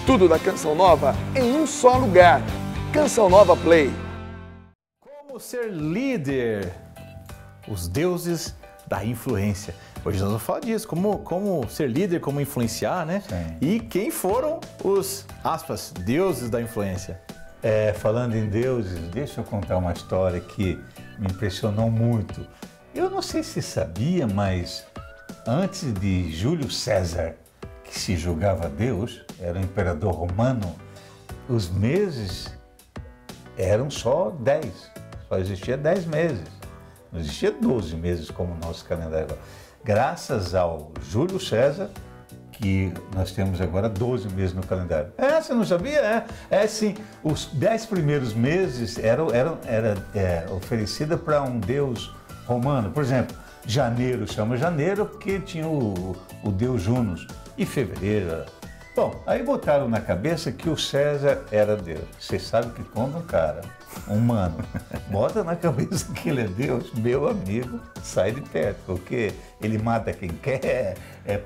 Tudo da Canção Nova em um só lugar. Canção Nova Play. Como ser líder? Os deuses da influência. Hoje nós vamos falar disso, como ser líder, como influenciar, né? Sim. E quem foram os, aspas, deuses da influência? Falando em deuses, deixa eu contar uma história que me impressionou muito. Eu não sei se sabia, mas antes de Júlio César, que se julgava Deus, era o imperador romano, os meses eram só 10. Só existia 10 meses. Não existia 12 meses como o nosso calendário agora. Graças ao Júlio César, que nós temos agora 12 meses no calendário. Você não sabia? Sim. Os 10 primeiros meses eram oferecida para um deus romano. Por exemplo, janeiro chama janeiro porque tinha o deus Junos. E fevereiro. Bom, aí botaram na cabeça que o César era Deus. Você sabe que quando um cara, um humano, bota na cabeça que ele é Deus, meu amigo, sai de perto, porque ele mata quem quer,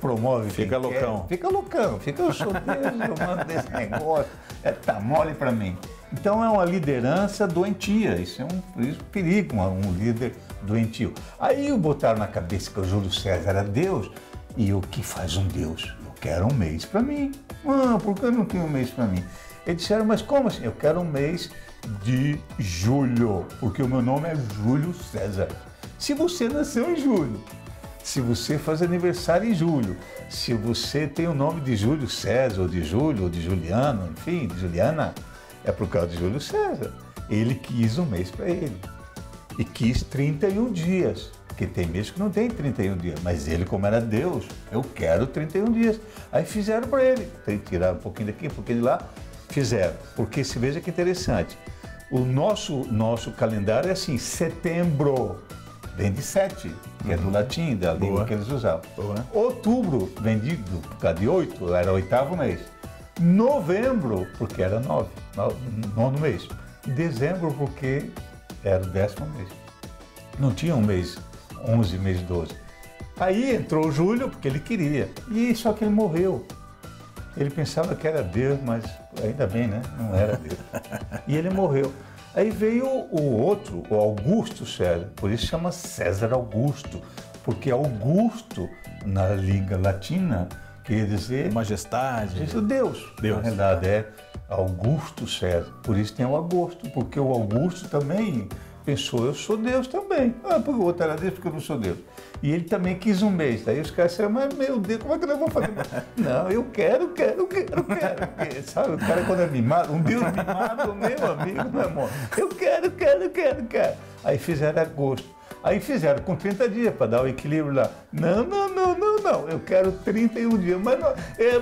promove quem quer. Fica loucão, eu sou Deus, eu mando desse negócio, tá mole pra mim. Então é uma liderança doentia, isso é um perigo, um líder doentio. Aí botaram na cabeça que o Júlio César era Deus, e o que faz um Deus? Eu quero um mês para mim. Por que eu não tenho um mês para mim? Eles disseram, mas como assim? Eu quero um mês de julho, porque o meu nome é Júlio César. Se você nasceu em julho, se você faz aniversário em julho, se você tem o nome de Júlio César, ou de Júlio, ou de Juliano, enfim, de Juliana, é por causa de Júlio César. Ele quis um mês para ele. E quis 31 dias. Porque tem mês que não tem 31 dias, mas ele, como era Deus, eu quero 31 dias. Aí fizeram para ele, tem que tirar um pouquinho daqui, um pouquinho de lá, fizeram. Porque se veja que interessante, o nosso calendário é assim, setembro, vem de 7, que é do latim, da língua que eles usavam. Outubro, vem por causa de 8, era o 8º mês. Novembro, porque era 9, 9º mês. Dezembro, porque era o 10º mês. Não tinha um mês 11, mês 12. Aí entrou o Júlio, porque ele queria. E só que ele morreu. Ele pensava que era Deus, mas ainda bem, né? Não era Deus. E ele morreu. Aí veio o outro, o Augusto César. Por isso chama César Augusto. Porque Augusto, na língua latina, quer dizer... Majestade. Isso, Deus. Na verdade, é Augusto César. Por isso tem o Augusto. Porque o Augusto também... pensou, eu sou Deus também. Porque o outro era Deus, porque eu não sou Deus. E ele também quis um mês. Aí os caras disseram, mas meu Deus, como é que nós vamos fazer? Não, eu quero. Sabe, o cara quando é mimado, um Deus mimado, meu amigo, meu amor. Eu quero. Aí fizeram agosto. Aí fizeram com 30 dias para dar o equilíbrio lá. Não, eu quero 31 dias. Mas não,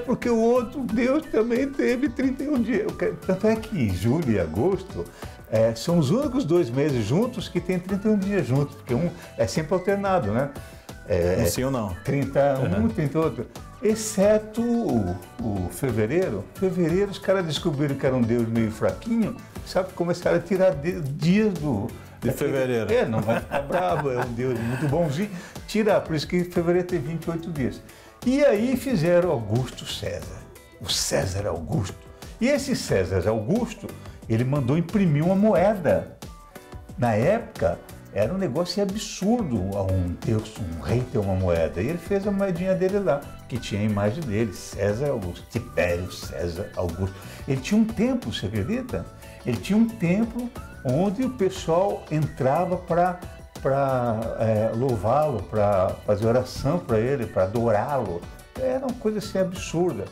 porque o outro Deus também teve 31 dias. Tanto é que julho e agosto são os únicos 2 meses juntos que tem 31 dias juntos, porque um é sempre alternado, né? Sim ou não? 31, 38. Exceto o fevereiro. Fevereiro os caras descobriram que era um Deus meio fraquinho, sabe? Começaram a tirar dias de fevereiro. Não vai ficar bravo, é um Deus muito bonzinho. Tirar, por isso que fevereiro tem 28 dias. E aí fizeram Augusto César, o César Augusto. E esse César Augusto, ele mandou imprimir uma moeda. Na época, era um negócio absurdo um rei ter uma moeda. E ele fez a moedinha dele lá, que tinha a imagem dele, César Augusto, Tibério César Augusto. Ele tinha um templo, você acredita? Ele tinha um templo onde o pessoal entrava para louvá-lo, para fazer oração para ele, para adorá-lo. Era uma coisa assim absurda.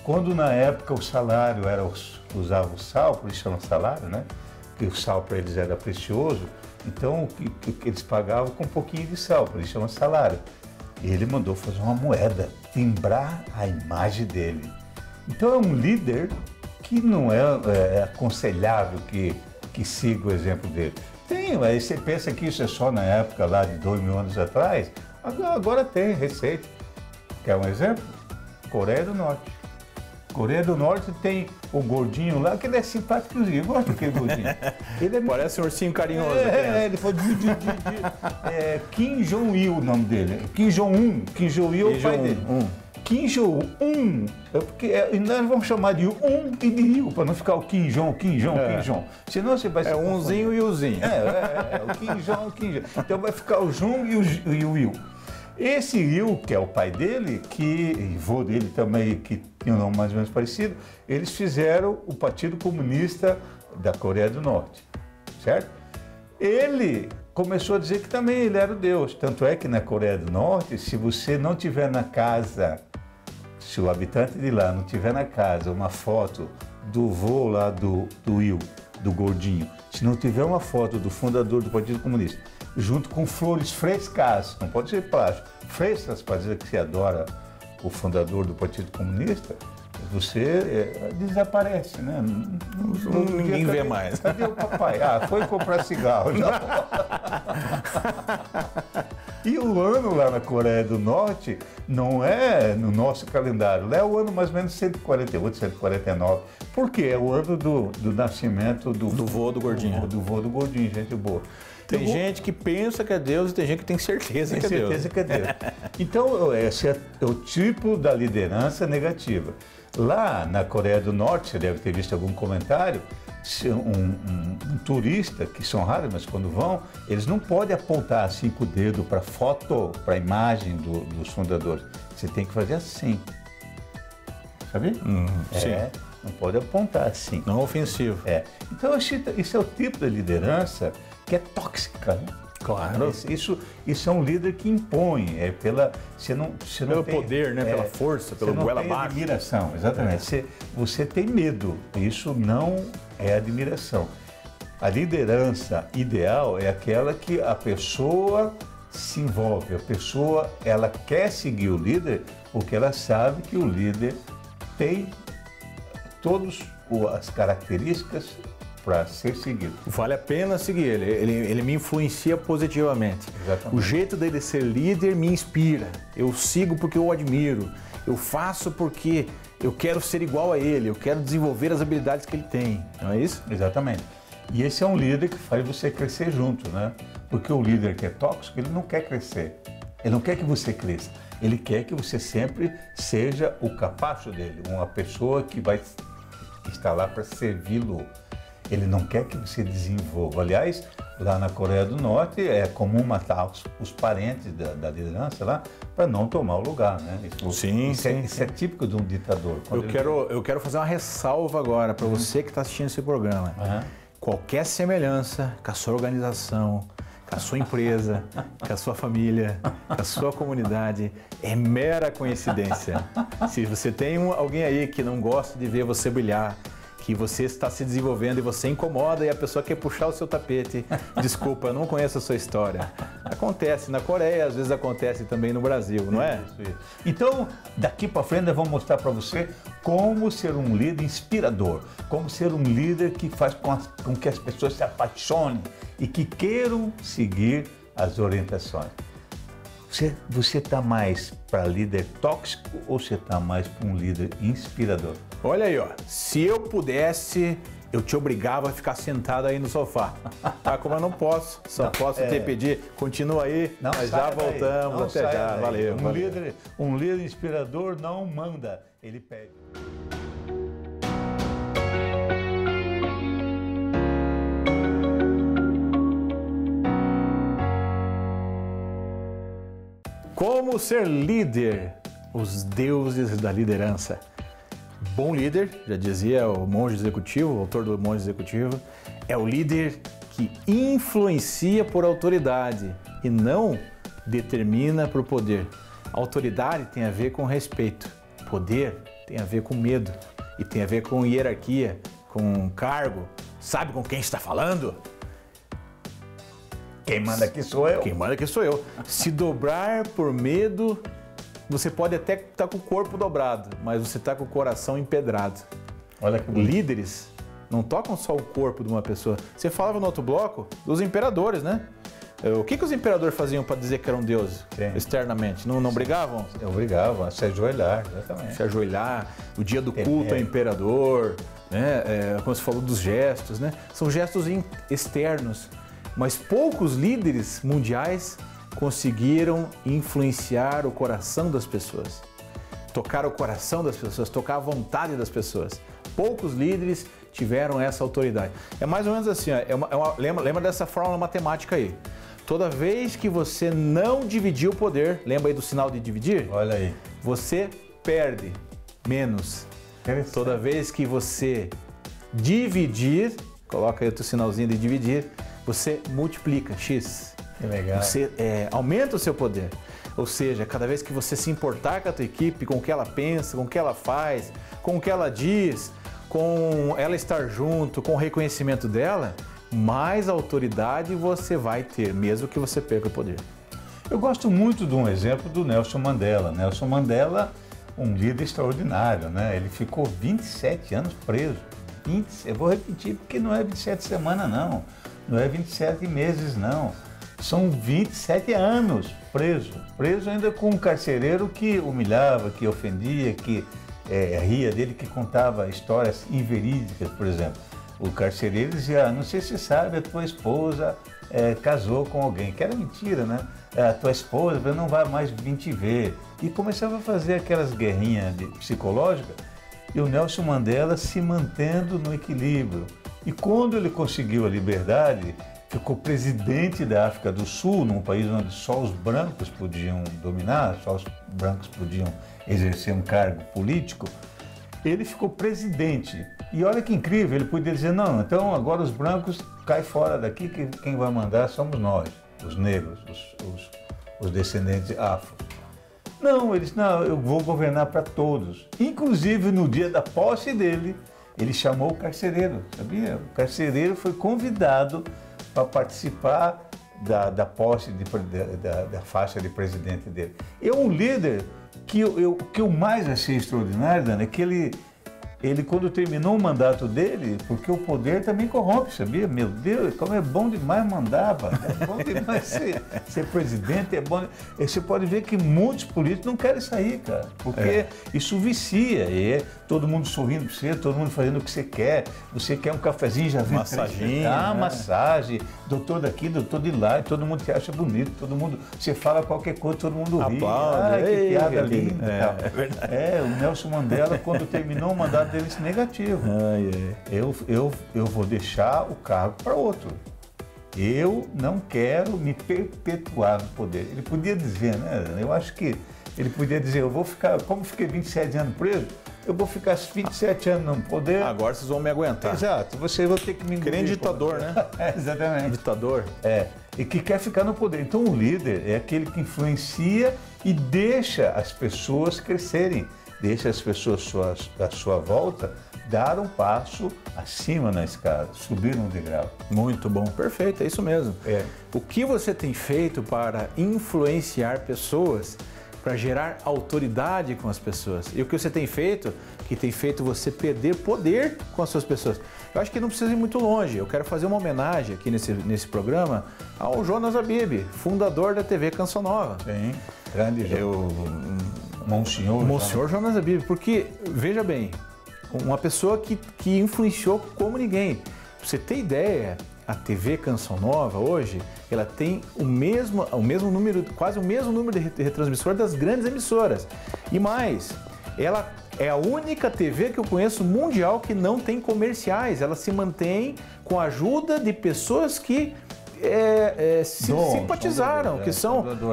Quando na época o salário usava o sal, por isso chama salário, né? Porque o sal para eles era precioso, então o que eles pagavam com um pouquinho de sal, por isso chama salário. E ele mandou fazer uma moeda, timbrar a imagem dele. Então é um líder que não é aconselhável que siga o exemplo dele. Aí você pensa que isso é só na época lá de 2000 anos atrás, agora tem receita. Quer um exemplo? Coreia do Norte. Coreia do Norte tem o gordinho lá, que ele é simpáticozinho, eu gosto daquele gordinho. Ele parece um ursinho carinhoso. Ele foi Kim Jong-il o nome dele. Kim Jong-un é o pai dele. Kim Jong-un, nós vamos chamar de um e de Rio, para não ficar o Kim Jong. Senão você vai... É umzinho e uzinho. O Kim Jong. Então vai ficar o Jung e o Will. Esse Will, que é o pai dele, e vô dele também, que tinha um nome mais ou menos parecido, eles fizeram o Partido Comunista da Coreia do Norte, certo? Ele começou a dizer que também ele era o Deus. Tanto é que na Coreia do Norte, se você não tiver na casa, se o habitante de lá não tiver na casa uma foto do vô lá do Will, do gordinho, se não tiver uma foto do fundador do Partido Comunista, junto com flores frescas, não pode ser plástico, frescas para dizer que você adora o fundador do Partido Comunista, você desaparece, né? Ninguém vê mais. Cadê o papai? Foi comprar cigarro. E o ano lá na Coreia do Norte não é no nosso calendário, lá é o ano mais ou menos 148, 149. Por quê? É o ano do nascimento do vô do gordinho. Do vô do gordinho, gente boa. Tem gente que pensa que é Deus e tem gente que tem certeza que é Deus. Então, esse é o tipo da liderança negativa. Lá na Coreia do Norte, você deve ter visto algum comentário, um turista, que são raros, mas quando vão, eles não podem apontar assim com o dedo para a foto, para a imagem dos fundadores. Você tem que fazer assim. Sabe? Sim. Não pode apontar assim. Não ofensivo. Então, isso é o tipo de liderança que é tóxica, né? Claro. Isso é um líder que impõe, pelo poder, né? Pela força, pelo goela abaixo. Admiração, exatamente. Você tem medo, isso não é admiração. A liderança ideal é aquela que a pessoa se envolve, a pessoa ela quer seguir o líder porque ela sabe que o líder tem todas as características para ser seguido. Vale a pena seguir ele. Ele me influencia positivamente. Exatamente. O jeito dele ser líder me inspira. Eu sigo porque eu o admiro. Eu faço porque eu quero ser igual a ele. Eu quero desenvolver as habilidades que ele tem. Não é isso? Exatamente. E esse é um líder que faz você crescer junto, né? Porque o líder que é tóxico, ele não quer crescer. Ele não quer que você cresça. Ele quer que você sempre seja o capacho dele, uma pessoa que vai estar lá para servi-lo. Ele não quer que você desenvolva. Aliás, lá na Coreia do Norte é comum matar os parentes da liderança lá para não tomar o lugar, né? Isso é típico de um ditador. Eu quero fazer uma ressalva agora para você que está assistindo esse programa. Qualquer semelhança com a sua organização, com a sua empresa, com a sua família, com a sua comunidade, é mera coincidência. Se você tem alguém aí que não gosta de ver você brilhar, que você está se desenvolvendo e você incomoda e a pessoa quer puxar o seu tapete. Desculpa, eu não conheço a sua história. Acontece na Coreia, às vezes acontece também no Brasil, não é? Isso. Então, daqui para frente, eu vou mostrar para você como ser um líder inspirador, como ser um líder que faz com que as pessoas se apaixonem e que queiram seguir as orientações. Você está mais para líder tóxico ou você está mais para um líder inspirador? Olha aí, ó. Se eu pudesse, eu te obrigava a ficar sentado aí no sofá. Tá? Como eu não posso, só posso te pedir. Continua aí, nós já voltamos. Até já. Valeu. Um líder inspirador não manda, ele pede. Como ser líder? Os deuses da liderança. Bom líder, já dizia o monge executivo, o autor do monge executivo, é o líder que influencia por autoridade e não determina por poder. Autoridade tem a ver com respeito, poder tem a ver com medo e tem a ver com hierarquia, com cargo. Sabe com quem está falando? Quem manda aqui sou eu. Quem manda aqui sou eu. Se dobrar por medo, você pode até estar com o corpo dobrado, mas você está com o coração empedrado. Olha que bonito. Líderes não tocam só o corpo de uma pessoa. Você falava no outro bloco dos imperadores, né? O que os imperadores faziam para dizer que eram deuses externamente? Não brigavam? Obrigavam, se ajoelhar, exatamente. Se ajoelhar, o dia do culto ao imperador, né? Como você falou dos gestos, né? São gestos externos. Mas poucos líderes mundiais conseguiram influenciar o coração das pessoas. tocar o coração das pessoas, tocar a vontade das pessoas. Poucos líderes tiveram essa autoridade. É mais ou menos assim, ó, lembra dessa fórmula matemática aí. Toda vez que você não dividir o poder, lembra aí do sinal de dividir? Olha aí. Você perde menos. Toda vez que você dividir, coloca aí o teu sinalzinho de dividir, você multiplica, X. Que legal. Você aumenta o seu poder. Ou seja, cada vez que você se importar com a tua equipe, com o que ela pensa, com o que ela faz, com o que ela diz, com ela estar junto, com o reconhecimento dela, mais autoridade você vai ter, mesmo que você perca o poder. Eu gosto muito de um exemplo do Nelson Mandela. Nelson Mandela, um líder extraordinário, né? Ele ficou 27 anos preso. Eu vou repetir porque não é 27 semanas, não. Não é 27 meses, não. São 27 anos preso. Preso ainda com um carcereiro que humilhava, que ofendia, que ria dele, que contava histórias inverídicas, por exemplo. O carcereiro dizia, não sei se você sabe, a tua esposa casou com alguém, que era mentira, né? A tua esposa não vai mais vir te ver. E começava a fazer aquelas guerrinhas psicológicas, e o Nelson Mandela se mantendo no equilíbrio. E quando ele conseguiu a liberdade, ficou presidente da África do Sul, num país onde só os brancos podiam dominar, só os brancos podiam exercer um cargo político, ele ficou presidente. E olha que incrível, ele podia dizer, não, então agora os brancos caem fora daqui, que quem vai mandar somos nós, os negros, os descendentes afro. Não, ele disse, não, eu vou governar para todos. Inclusive, no dia da posse dele, ele chamou o carcereiro, sabia? O carcereiro foi convidado para participar da posse da faixa de presidente dele. É um líder que eu mais achei extraordinário, Dana, é que ele, quando terminou o mandato dele, porque o poder também corrompe, sabia? Meu Deus, como é bom demais mandar, é bom demais ser presidente, é bom. Você pode ver que muitos políticos não querem sair, cara, porque isso vicia, todo mundo sorrindo para você, todo mundo fazendo o que você quer um cafezinho, já vem massagem, doutor daqui, doutor de lá, e todo mundo te acha bonito, todo mundo, você fala qualquer coisa, todo mundo ri. Aplaude, que piada linda. É verdade. O Nelson Mandela, quando terminou o mandato dele, disse negativo. Eu vou deixar o cargo para outro. Eu não quero me perpetuar no poder. Ele podia dizer, né? Eu acho que ele podia dizer, eu vou ficar, como fiquei 27 anos preso, eu vou ficar 27 anos no poder. Agora vocês vão me aguentar. Exato, vocês vão ter que me engolir. Querendo ditador, né? Exatamente. Ditador. E que quer ficar no poder. Então o líder é aquele que influencia e deixa as pessoas crescerem, deixa as pessoas à sua volta dar um passo acima na escada, subir um degrau. Muito bom, perfeito, é isso mesmo. O que você tem feito para influenciar pessoas, para gerar autoridade com as pessoas? E o que você tem feito, que tem feito você perder poder com as suas pessoas? Eu acho que não precisa ir muito longe. Eu quero fazer uma homenagem aqui nesse programa ao Jonas Habib, fundador da TV Canção Nova. Sim, grande Monsenhor Jonas Habib, porque, veja bem, uma pessoa que influenciou como ninguém. Pra você ter ideia, a TV Canção Nova hoje, ela tem o mesmo número, quase o mesmo número de retransmissor das grandes emissoras. E mais, ela é a única TV que eu conheço mundial que não tem comerciais. Ela se mantém com a ajuda de pessoas que simpatizaram,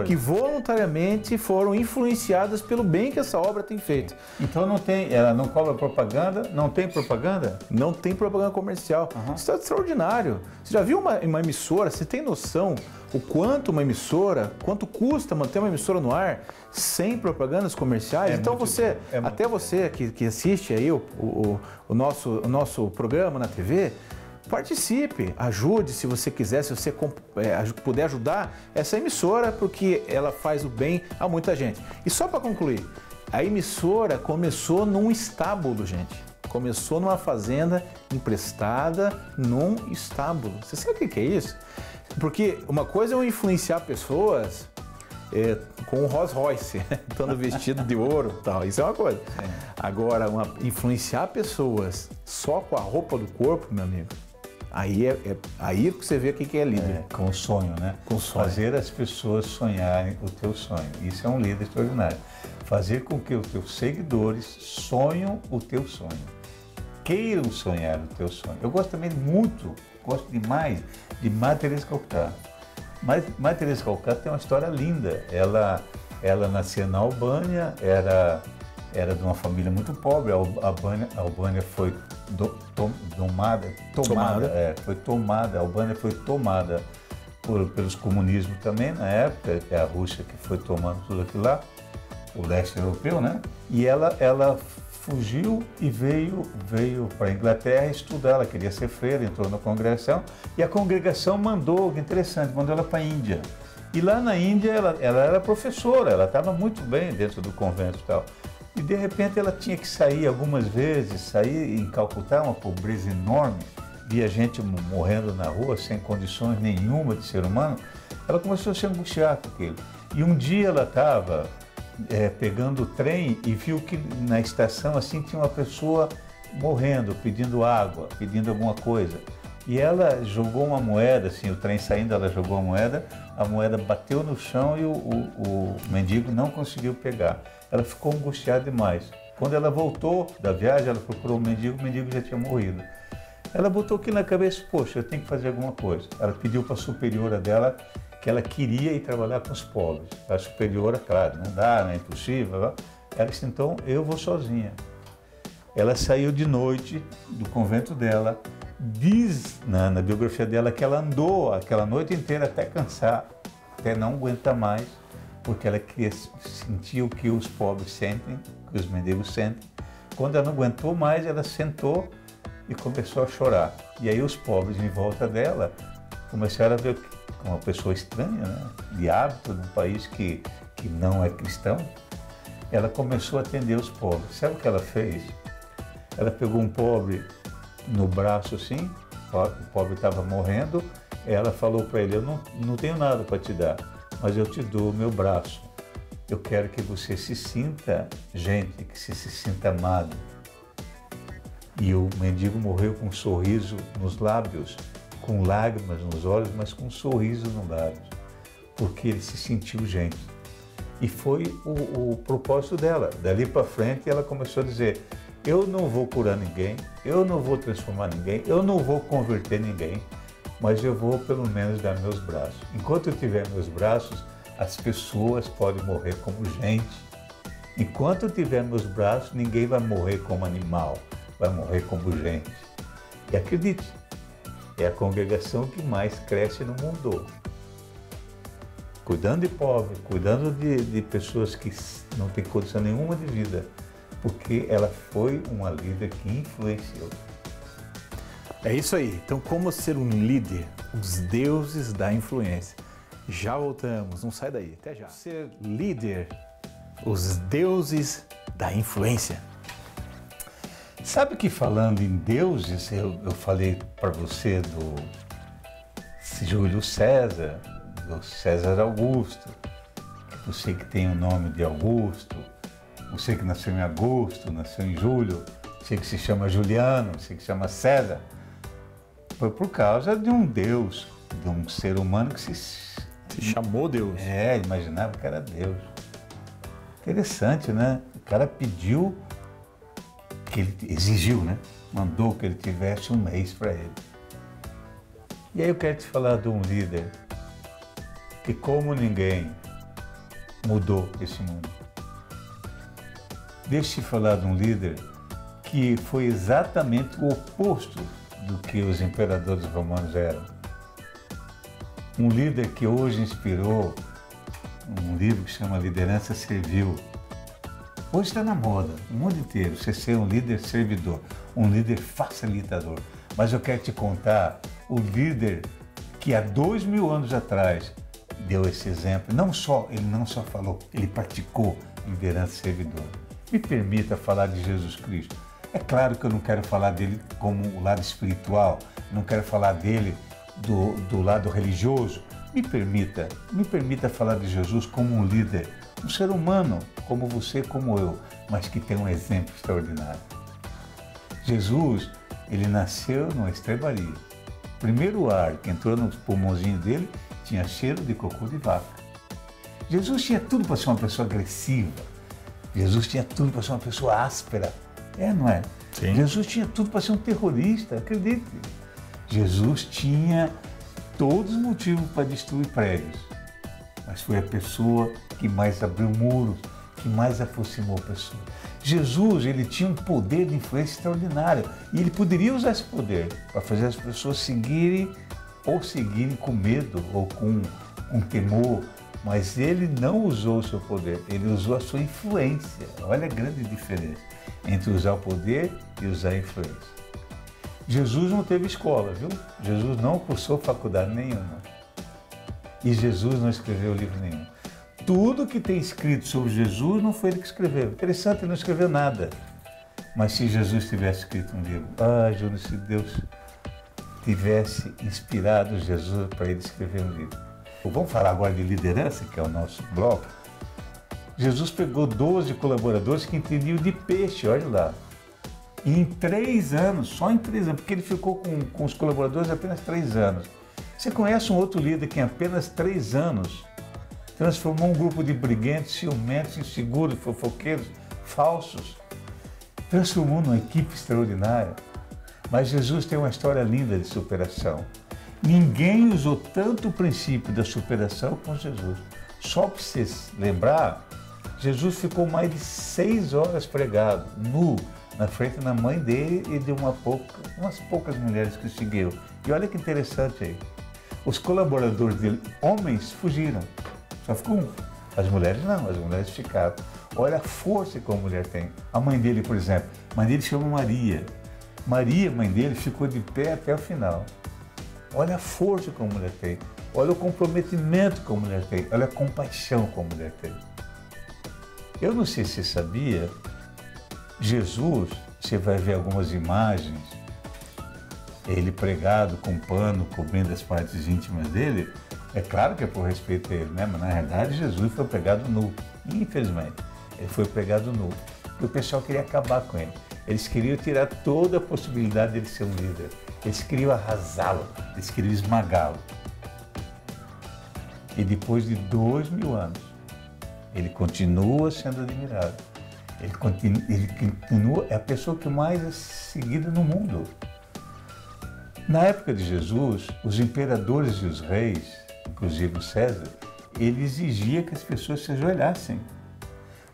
que voluntariamente foram influenciadas pelo bem que essa obra tem feito. Então ela não cobra propaganda, não tem propaganda? Não tem propaganda comercial. Isso é extraordinário. Você já viu uma emissora, você tem noção o quanto quanto custa manter uma emissora no ar sem propagandas comerciais? Então você que assiste aí o nosso programa na TV, participe, ajude se você quiser, se você puder ajudar essa emissora, porque ela faz o bem a muita gente. E só para concluir, a emissora começou num estábulo, gente. Começou numa fazenda emprestada num estábulo. Você sabe o que é isso? Porque uma coisa é eu influenciar pessoas com um Rolls Royce, estando vestido de ouro e tal. Isso é uma coisa. Agora, influenciar pessoas só com a roupa do corpo, meu amigo, aí que você vê o que é líder. Com o sonho, né? Com o sonho. Fazer as pessoas sonharem o teu sonho. Isso é um líder extraordinário. fazer com que os teus seguidores sonhem o teu sonho, queiram sonhar o teu sonho. Eu gosto também muito, gosto demais de Madre Teresa de Calcutá. Madre Teresa de Calcutá tem uma história linda. Ela nasceu na Albânia, era de uma família muito pobre. A Albânia foi a Albânia foi tomada pelos comunismos também na época, é a Rússia que foi tomando tudo aquilo lá, o leste europeu, né? E ela fugiu e veio para a Inglaterra estudar. Ela queria ser freira, entrou na congregação e a congregação mandou, que interessante, mandou ela para a Índia. E lá na Índia ela era professora, ela estava muito bem dentro do convento e tal. E de repente ela tinha que sair algumas vezes, sair em Calcutá, uma pobreza enorme, via gente morrendo na rua sem condições nenhuma de ser humano. Ela começou a se angustiar com aquilo. E um dia ela estava pegando o trem e viu que na estação assim tinha uma pessoa morrendo, pedindo água, pedindo alguma coisa. E ela jogou uma moeda, assim, o trem saindo, ela jogou a moeda bateu no chão e o mendigo não conseguiu pegar. Ela ficou angustiada demais. Quando ela voltou da viagem, ela procurou o mendigo já tinha morrido. Ela botou aquilo na cabeça, poxa, eu tenho que fazer alguma coisa. Ela pediu para a superiora dela que ela queria ir trabalhar com os pobres. A superiora, claro, não dá, não é impossível. Ela disse, então eu vou sozinha. Ela saiu de noite do convento dela, diz na biografia dela que ela andou aquela noite inteira até cansar, até não aguentar mais, porque ela queria sentir o que os pobres sentem, o que os mendigos sentem. Quando ela não aguentou mais, ela sentou e começou a chorar. E aí os pobres em volta dela começaram a ver uma pessoa estranha, né? De hábito, num país que não é cristão. Ela começou a atender os pobres. Sabe o que ela fez? Ela pegou um pobre no braço assim, o pobre estava morrendo, ela falou para ele, eu não tenho nada para te dar, mas eu te dou o meu braço. Eu quero que você se sinta gente, que você se sinta amado. E o mendigo morreu com um sorriso nos lábios, com lágrimas nos olhos, mas com um sorriso nos lábios, porque ele se sentiu gente. E foi o propósito dela. Dali para frente ela começou a dizer, eu não vou curar ninguém, eu não vou transformar ninguém, eu não vou converter ninguém, mas eu vou pelo menos dar meus braços. Enquanto eu tiver meus braços, as pessoas podem morrer como gente. Enquanto eu tiver meus braços, ninguém vai morrer como animal, vai morrer como gente. E acredite, é a congregação que mais cresce no mundo. Cuidando de pobres, cuidando de pessoas que não têm condição nenhuma de vida, porque ela foi uma líder que influenciou. É isso aí. Então, como ser um líder? Os deuses da influência. Já voltamos, não sai daí. Até já. Ser líder, os deuses da influência. Sabe que falando em deuses, eu falei para você do Júlio César, do César Augusto, você que tem o nome de Augusto, você que nasceu em agosto, nasceu em julho, você que se chama Juliano, você que se chama César, foi por causa de um Deus, de um ser humano que se chamou Deus. Imaginava que era Deus. Interessante, né? O cara pediu, que ele exigiu, né? Mandou que ele tivesse um mês para ele. E aí eu quero te falar de um líder que, como ninguém, mudou esse mundo. Deixa eu te falar de um líder que foi exatamente o oposto do que os imperadores romanos eram. Um líder que hoje inspirou um livro que chama Liderança Servil. Hoje está na moda, o mundo inteiro, você ser um líder servidor, um líder facilitador. Mas eu quero te contar o líder que há 2000 anos atrás deu esse exemplo. Ele não só falou, ele praticou liderança servidora. Me permita falar de Jesus Cristo. É claro que eu não quero falar dele como o lado espiritual, não quero falar dele do lado religioso. Me permita falar de Jesus como um líder, um ser humano, como você, como eu, mas que tem um exemplo extraordinário. Jesus, ele nasceu numa estrebaria. O primeiro ar que entrou nos pulmãozinhos dele tinha cheiro de cocô de vaca. Jesus tinha tudo para ser uma pessoa agressiva, Jesus tinha tudo para ser uma pessoa áspera. Não é? Sim. Jesus tinha tudo para ser um terrorista, acredite. Jesus tinha todos os motivos para destruir prédios. Mas foi a pessoa que mais abriu muros, que mais aproximou pessoas. Jesus, ele tinha um poder de influência extraordinário. E ele poderia usar esse poder para fazer as pessoas seguirem com medo ou com temor. Mas ele não usou o seu poder, ele usou a sua influência. Olha a grande diferença entre usar o poder e usar a influência. Jesus não teve escola, viu? Jesus não cursou faculdade nenhuma. E Jesus não escreveu livro nenhum. Tudo que tem escrito sobre Jesus não foi ele que escreveu. Interessante, ele não escreveu nada. Mas se Jesus tivesse escrito um livro, Júnior, se Deus tivesse inspirado Jesus para ele escrever um livro. Vamos falar agora de liderança, que é o nosso bloco. Jesus pegou 12 colaboradores que entendiam de peixe, olha lá. E em 3 anos, só em 3 anos, porque ele ficou com os colaboradores apenas 3 anos. Você conhece um outro líder que em apenas 3 anos transformou um grupo de briguentos, ciumentos, inseguros, fofoqueiros, falsos. Transformou numa equipe extraordinária. Mas Jesus tem uma história linda de superação. Ninguém usou tanto o princípio da superação como Jesus. Só para você lembrar, Jesus ficou mais de 6 horas pregado, nu, na frente da mãe dele e de umas poucas mulheres que o seguiam. E olha que interessante aí. Os colaboradores dele, homens, fugiram. Só ficou um. As mulheres não, as mulheres ficaram. Olha a força que a mulher tem. A mãe dele, por exemplo, a mãe dele chama Maria. Maria, mãe dele, ficou de pé até o final. Olha a força que a mulher tem. Olha o comprometimento que a mulher tem. Olha a compaixão que a mulher tem. Eu não sei se você sabia, Jesus, você vai ver algumas imagens, ele pregado com pano, cobrindo as partes íntimas dele. É claro que é por respeito a ele, né? Mas na realidade Jesus foi pregado nu. Infelizmente, ele foi pregado nu. Porque o pessoal queria acabar com ele. Eles queriam tirar toda a possibilidade dele ser um líder. Eles queriam arrasá-lo, eles queriam esmagá-lo. E depois de 2000 anos, ele continua sendo admirado. Ele continua, é a pessoa que mais é seguida no mundo. Na época de Jesus, os imperadores e os reis, inclusive o César, ele exigia que as pessoas se ajoelhassem.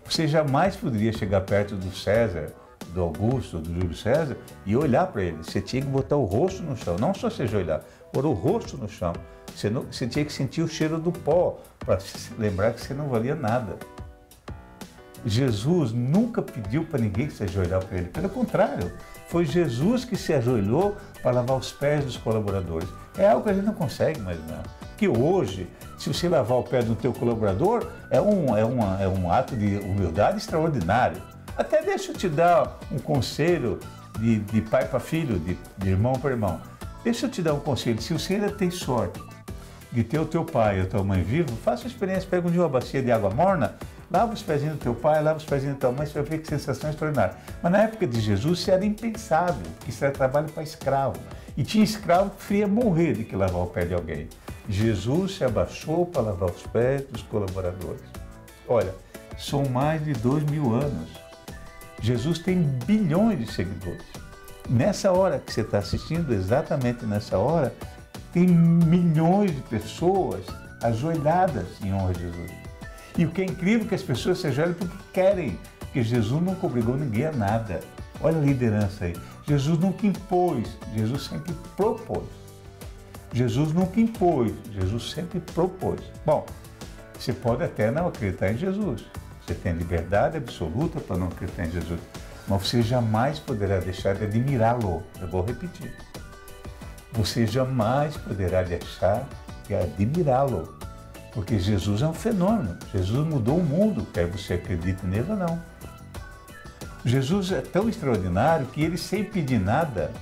Você jamais poderia chegar perto do César, do Augusto, do Júlio César, e olhar para ele. Você tinha que botar o rosto no chão, não só se ajoelhar, pôr o rosto no chão. Você tinha que sentir o cheiro do pó, para lembrar que você não valia nada. Jesus nunca pediu para ninguém se ajoelhar para ele. Pelo contrário, foi Jesus que se ajoelhou para lavar os pés dos colaboradores. É algo que a gente não consegue imaginar. Que hoje, se você lavar o pé do teu colaborador, é um ato de humildade extraordinário. Até deixa eu te dar um conselho de pai para filho, de irmão para irmão. Deixa eu te dar um conselho. Se você ainda tem sorte de ter o teu pai e a tua mãe vivo, faça a experiência, pega um dia uma bacia de água morna, lava os pezinhos do teu pai, lava os pezinhos da tua mãe, você vai ver que sensação extraordinária. Mas na época de Jesus isso era impensável, que isso era trabalho para escravo. E tinha escravo que preferia morrer do que lavar o pé de alguém. Jesus se abaixou para lavar os pés dos colaboradores. Olha, são mais de 2000 anos. Jesus tem bilhões de seguidores. Nessa hora que você está assistindo, exatamente nessa hora, tem milhões de pessoas ajoelhadas em honra a Jesus. E o que é incrível é que as pessoas se ajoelham porque querem, porque Jesus nunca obrigou ninguém a nada. Olha a liderança aí. Jesus nunca impôs, Jesus sempre propôs. Jesus nunca impôs, Jesus sempre propôs. Bom, você pode até não acreditar em Jesus. Você tem liberdade absoluta para não acreditar em Jesus. Mas você jamais poderá deixar de admirá-lo. Eu vou repetir. Você jamais poderá deixar de admirá-lo. Porque Jesus é um fenômeno. Jesus mudou o mundo, quer você acredite nele ou não. Jesus é tão extraordinário que ele, sem pedir nada,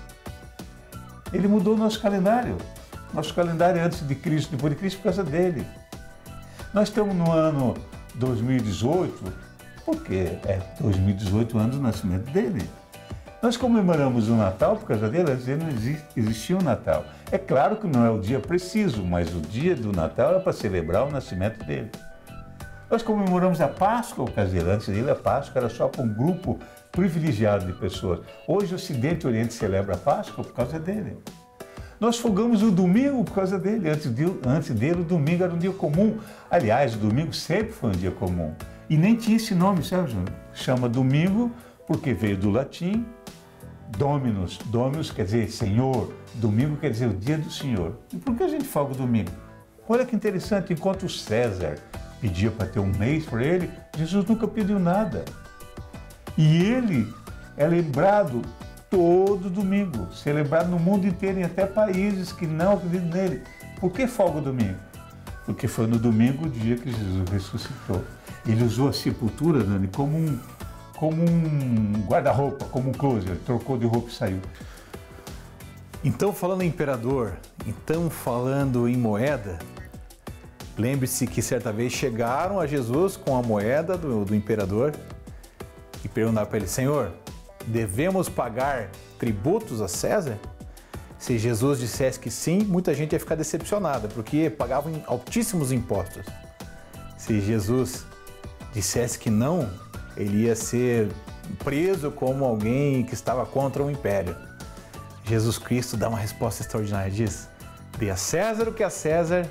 ele mudou o nosso calendário. Nosso calendário antes de Cristo, depois de Cristo, por causa dele. Nós estamos no ano 2018, porque é 2018 o ano do nascimento dele. Nós comemoramos o Natal por causa dele, antes dele não existia o Natal. É claro que não é o dia preciso, mas o dia do Natal é para celebrar o nascimento dele. Nós comemoramos a Páscoa ocasional. Antes dele, a Páscoa era só para um grupo privilegiado de pessoas. Hoje, o Ocidente e o Oriente celebra a Páscoa por causa dele. Nós folgamos o domingo por causa dele. Antes dele, o domingo era um dia comum. Aliás, o domingo sempre foi um dia comum. E nem tinha esse nome, sabe, Júnior? Chama domingo porque veio do latim Dominus. Dominus quer dizer Senhor. Domingo quer dizer o dia do Senhor. E por que a gente folga o domingo? Olha que interessante, enquanto o César pedia para ter um mês para ele, Jesus nunca pediu nada. E ele é lembrado todo domingo, celebrado no mundo inteiro, em até países que não acreditam nele. Por que folga o domingo? Porque foi no domingo o dia que Jesus ressuscitou. Ele usou a sepultura, Dani, como um guarda-roupa, como um closet. Ele trocou de roupa e saiu. Então, falando em imperador, então falando em moeda, lembre-se que certa vez chegaram a Jesus com a moeda do imperador e perguntaram para ele: Senhor, devemos pagar tributos a César? Se Jesus dissesse que sim, muita gente ia ficar decepcionada, porque pagavam altíssimos impostos. Se Jesus dissesse que não, ele ia ser preso como alguém que estava contra o império. Jesus Cristo dá uma resposta extraordinária, diz: dê a César o que é a César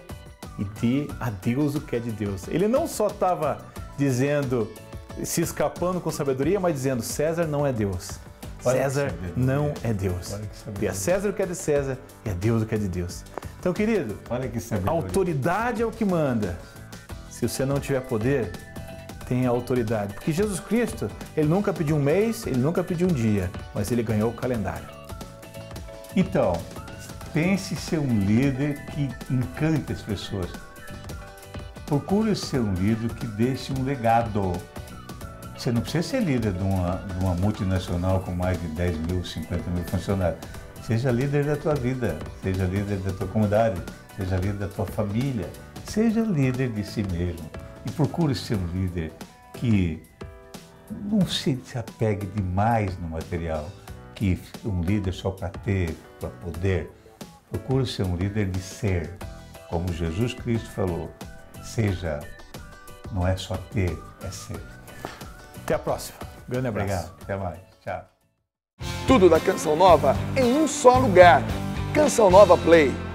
e dê a Deus o que é de Deus. Ele não só estava dizendo, se escapando com sabedoria, mas dizendo: César não é Deus. César não é Deus. Dê a César o que é de César e a Deus o que é de Deus. Então, querido, a autoridade é o que manda. Se você não tiver poder, tenha autoridade. Porque Jesus Cristo, ele nunca pediu um mês, ele nunca pediu um dia, mas ele ganhou o calendário. Então, pense ser um líder que encante as pessoas. Procure ser um líder que deixe um legado. Você não precisa ser líder de uma multinacional com mais de 10 mil, 50 mil funcionários. Seja líder da tua vida, seja líder da tua comunidade, seja líder da tua família, seja líder de si mesmo. E procure ser um líder que não se apegue demais no material, que um líder só para ter, para poder. Procure ser um líder de ser, como Jesus Cristo falou. Seja, não é só ter, é ser. Até a próxima. Grande abraço. Obrigado. Até mais. Tchau. Tudo da Canção Nova em um só lugar. Canção Nova Play.